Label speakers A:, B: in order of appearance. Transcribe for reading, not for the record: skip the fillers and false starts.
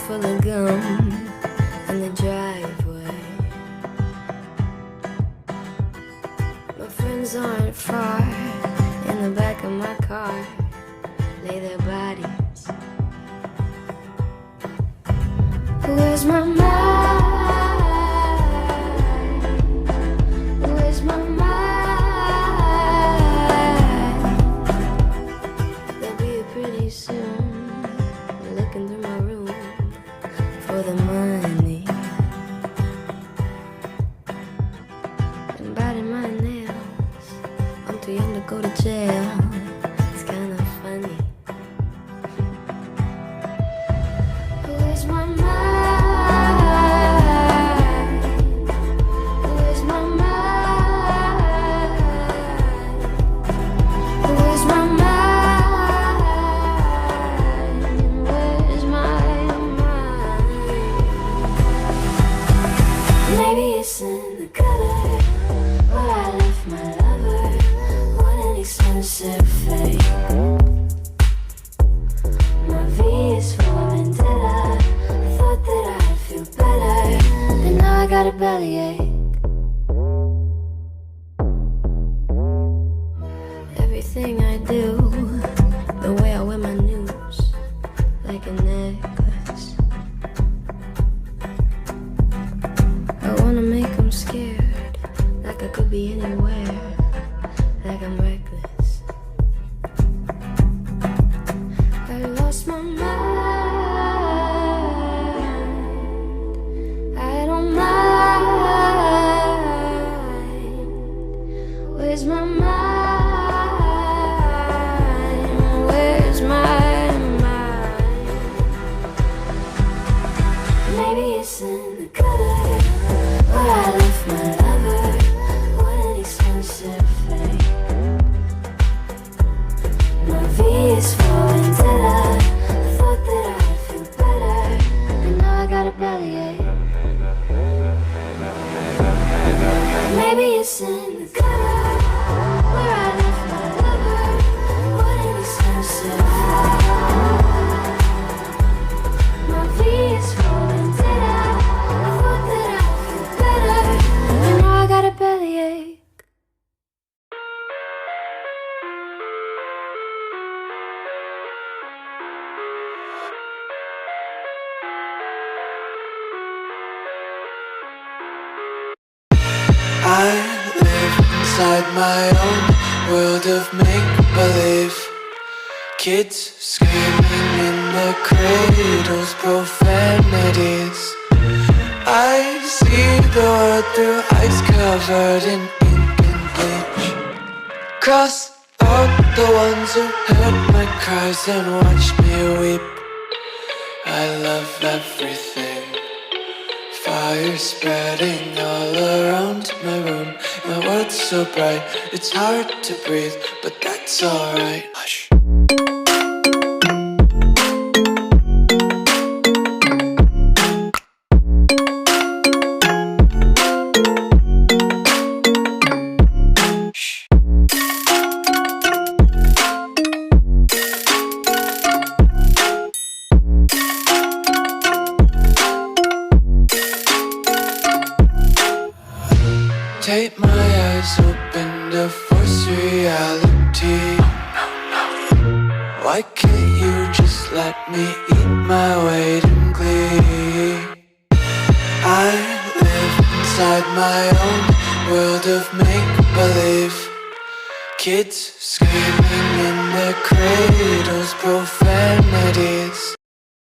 A: full of gum in the driveway. My friends aren't far. In the back of my car lay their bodies. Where's my mind? Where's my mind? They'll be here pretty soon, looking through my room for the money and biting my nails. I'm too young to go to jail. It's kind of funny. Where's my mind? Where's my mind? Where's my mind? Where's my mind? Maybe it's in the gutter where I left my lover. What an expensive fate. My V is for vendetta. I thought that I'd feel better, and now I got a bellyache. Everything I do, the way I wear my news, like a necklace. I wanna make them scared, like I could be anywhere, like I'm reckless. I lost my mind. I don't mind. Where's my mind? Where's my mind? Maybe it's in the gutter where I left my lover. What an expensive fate. My V is for vendetta. I thought that I'd feel better, and now I got a bellyache. Maybe it's in the gutter where I left my lover. What an expensive fate. My V is for vendetta. I thought that I'd feel better, and now I got a bellyache.
B: I live inside my own world of make-believe. Kids screaming in their cradles, profanities. I see the world through ice covered in ink and bleach. Cross out the ones who heard my cries and watched me weep. I love everything. Fire spreading all around my room. My world's so bright, it's hard to breathe, but that's alright. Hush. Take my eyes open to force reality. Why can't you just let me eat my weight in glee? I live inside my own world of make-believe. Kids screaming in their cradles, profanities.